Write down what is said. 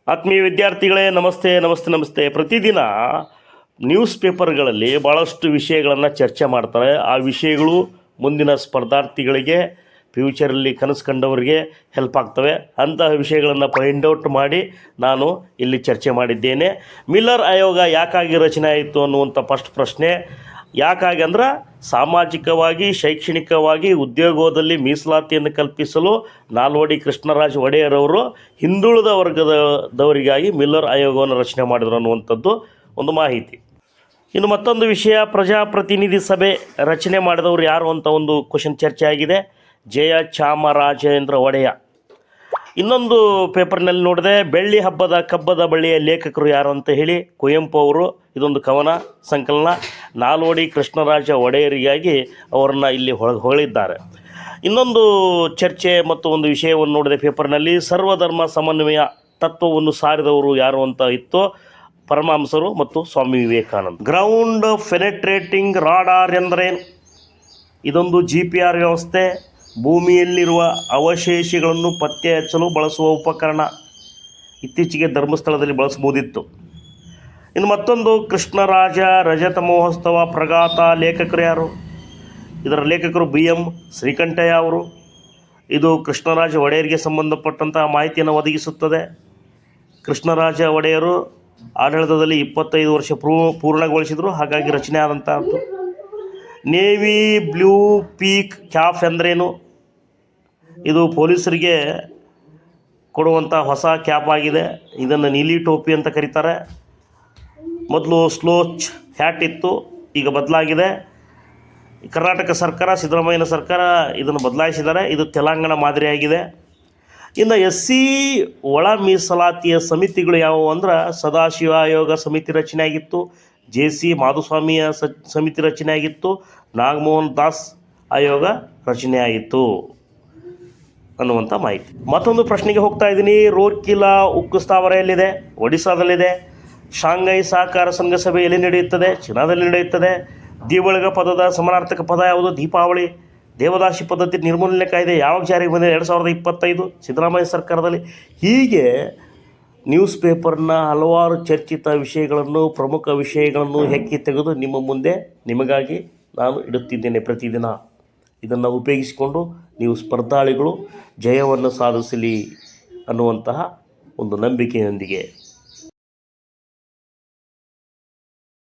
ಆತ್ಮೀಯ ವಿದ್ಯಾರ್ಥಿಗಳೇ, ನಮಸ್ತೆ ನಮಸ್ತೆ ನಮಸ್ತೆ. ಪ್ರತಿದಿನ ನ್ಯೂಸ್ ಪೇಪರ್ಗಳಲ್ಲಿ ಭಾಳಷ್ಟು ವಿಷಯಗಳನ್ನು ಚರ್ಚೆ ಮಾಡ್ತಾರೆ. ಆ ವಿಷಯಗಳು ಮುಂದಿನ ಸ್ಪರ್ಧಾರ್ಥಿಗಳಿಗೆ, ಫ್ಯೂಚರಲ್ಲಿ ಕನಸು ಕಂಡವರಿಗೆ ಹೆಲ್ಪ್ ಆಗ್ತವೆ. ಅಂತಹ ವಿಷಯಗಳನ್ನು ಫೈಂಡ್ ಔಟ್ ಮಾಡಿ ನಾನು ಇಲ್ಲಿ ಚರ್ಚೆ ಮಾಡಿದ್ದೇನೆ. ಮಿಲ್ಲರ್ ಆಯೋಗ ಯಾಕಾಗಿ ರಚನೆ ಆಯಿತು ಅನ್ನುವಂಥ ಫಸ್ಟ್ ಪ್ರಶ್ನೆ. ಯಾಕಾಗಿ ಅಂದ್ರೆ ಸಾಮಾಜಿಕವಾಗಿ, ಶೈಕ್ಷಣಿಕವಾಗಿ, ಉದ್ಯೋಗದಲ್ಲಿ ಮೀಸಲಾತಿಯನ್ನು ಕಲ್ಪಿಸಲು ನಾಲ್ವಡಿ ಕೃಷ್ಣರಾಜ ಒಡೆಯರವರು ಹಿಂದುಳಿದ ವರ್ಗದವರಿಗಾಗಿ ಮಿಲ್ಲರ್ ಆಯೋಗವನ್ನು ರಚನೆ ಮಾಡಿದರು ಅನ್ನುವಂಥದ್ದು ಒಂದು ಮಾಹಿತಿ. ಇನ್ನು ಮತ್ತೊಂದು ವಿಷಯ, ಪ್ರಜಾಪ್ರತಿನಿಧಿ ಸಭೆ ರಚನೆ ಮಾಡಿದವರು ಯಾರು ಅಂತ ಒಂದು ಕ್ವಶನ್ ಚರ್ಚೆ ಆಗಿದೆ. ಜಯ ಚಾಮರಾಜೇಂದ್ರ ಒಡೆಯ. ಇನ್ನೊಂದು ಪೇಪರ್ನಲ್ಲಿ ನೋಡಿದೆ, ಬೆಳ್ಳಿ ಹಬ್ಬದ ಕಬ್ಬದ ಬಳ್ಳಿಯ ಲೇಖಕರು ಯಾರು ಅಂತ ಹೇಳಿ ಕುವೆಂಪು ಅವರು. ಇದೊಂದು ಕವನ ಸಂಕಲನ. ನಾಲ್ವಡಿ ಕೃಷ್ಣರಾಜ ಒಡೆಯರಿಗಾಗಿ ಅವರನ್ನು ಇಲ್ಲಿ ಹೊಗಳಿದ್ದಾರೆ. ಇನ್ನೊಂದು ಚರ್ಚೆ ಮತ್ತು ಒಂದು ವಿಷಯವನ್ನು ನೋಡಿದೆ ಪೇಪರ್ನಲ್ಲಿ, ಸರ್ವಧರ್ಮ ಸಮನ್ವಯ ತತ್ವವನ್ನು ಸಾರಿದವರು ಯಾರು ಅಂತ ಇತ್ತು. ಪರಮಹಂಸರು ಮತ್ತು Swami Vivekananda. Ground penetrating radar ಎಂದರೇನು? ಇದೊಂದು GPR ವ್ಯವಸ್ಥೆ. ಭೂಮಿಯಲ್ಲಿರುವ ಅವಶೇಷಗಳನ್ನು ಪತ್ತೆ ಹಚ್ಚಲು ಬಳಸುವ ಉಪಕರಣ. ಇತ್ತೀಚೆಗೆ ಧರ್ಮಸ್ಥಳದಲ್ಲಿ ಬಳಸಬಹುದಿತ್ತು. ಇನ್ನು ಮತ್ತೊಂದು, ಕೃಷ್ಣರಾಜ ರಜತ ಮಹೋತ್ಸವ ಪ್ರಗಾತ ಲೇಖಕರು ಯಾರು? ಇದರ ಲೇಖಕರು BM ಶ್ರೀಕಂಠಯ್ಯ ಅವರು. ಇದು ಕೃಷ್ಣರಾಜ ಒಡೆಯರಿಗೆ ಸಂಬಂಧಪಟ್ಟಂತಹ ಮಾಹಿತಿಯನ್ನು ಒದಗಿಸುತ್ತದೆ. ಕೃಷ್ಣರಾಜ ಒಡೆಯರು ಆಡಳಿತದಲ್ಲಿ 25 ವರ್ಷ ಪೂರ್ಣಗೊಳಿಸಿದರು, ಹಾಗಾಗಿ ರಚನೆ ಆದಂಥದ್ದು. ನೇವಿ ಬ್ಲೂ ಪೀಕ್ ಕ್ಯಾಪ್ ಎಂದರೇನು? ಇದು ಪೊಲೀಸರಿಗೆ ಕೊಡುವಂಥ ಹೊಸ ಕ್ಯಾಪ್ ಆಗಿದೆ. ಇದನ್ನು ನೀಲಿ ಟೋಪಿ ಅಂತ ಕರೀತಾರೆ. ಮೊದಲು ಸ್ಲೋಚ್ ಹ್ಯಾಟ್ ಇತ್ತು, ಈಗ ಬದಲಾಗಿದೆ. ಕರ್ನಾಟಕ ಸರ್ಕಾರ, ಸಿದ್ದರಾಮಯ್ಯನ ಸರ್ಕಾರ ಇದನ್ನು ಬದಲಾಯಿಸಿದ್ದಾರೆ. ಇದು ತೆಲಂಗಾಣ ಮಾದರಿಯಾಗಿದೆ. ಇನ್ನು SC ಒಳ ಮೀಸಲಾತಿಯ ಸಮಿತಿಗಳು ಯಾವುವು ಅಂದ್ರೆ, ಸದಾಶಿವ ಆಯೋಗ ಸಮಿತಿ ರಚನೆ ಆಗಿತ್ತು, JC ಮಾಧುಸ್ವಾಮಿಯ ಸಮಿತಿ ರಚನೆ ಆಗಿತ್ತು, ನಾಗಮೋಹನ್ ದಾಸ್ ಆಯೋಗ ರಚನೆ ಆಯಿತು ಅನ್ನುವಂಥ ಮಾಹಿತಿ. ಮತ್ತೊಂದು ಪ್ರಶ್ನೆಗೆ ಹೋಗ್ತಾ ಇದ್ದೀನಿ. ರೋರ್ಕಿಲಾ ಉಕ್ಕು ಸ್ಥಾವರ ಎಲ್ಲಿದೆ? ಒಡಿಸ್ಸಾದಲ್ಲಿದೆ. ಶಾಂಘೈ ಸಹಕಾರ ಶೃಂಗಸಭೆ ಎಲ್ಲಿ ನಡೆಯುತ್ತದೆ? ಚೀನಾದಲ್ಲಿ ನಡೆಯುತ್ತದೆ. ದಿವಳಗ ಪದದ ಸಮಾನಾರ್ಥಕ ಪದ ಯಾವುದು? ದೀಪಾವಳಿ. ದೇವದಾಸಿ ಪದ್ಧತಿ ನಿರ್ಮೂಲನೆ ಕಾಯ್ದೆ ಯಾವಾಗ ಜಾರಿಗೆ ಬಂದಿದೆ? 2025 ಸಿದ್ದರಾಮಯ್ಯ ಸರ್ಕಾರದಲ್ಲಿ. ಹೀಗೆ ನ್ಯೂಸ್ ಪೇಪರ್ನ ಹಲವಾರು ಚರ್ಚಿತ ವಿಷಯಗಳನ್ನು, ಪ್ರಮುಖ ವಿಷಯಗಳನ್ನು ಹೆಕ್ಕಿ ತೆಗೆದು ನಿಮ್ಮ ಮುಂದೆ ನಿಮಗಾಗಿ ನಾನು ಇಡುತ್ತಿದ್ದೇನೆ ಪ್ರತಿದಿನ. ಇದನ್ನು ಉಪಯೋಗಿಸಿಕೊಂಡು ನೀವು ಸ್ಪರ್ಧಾಳಿಗಳು ಜಯವನ್ನು ಸಾಧಿಸಲಿ ಅನ್ನುವಂತಹ ಒಂದು ನಂಬಿಕೆಯೊಂದಿಗೆ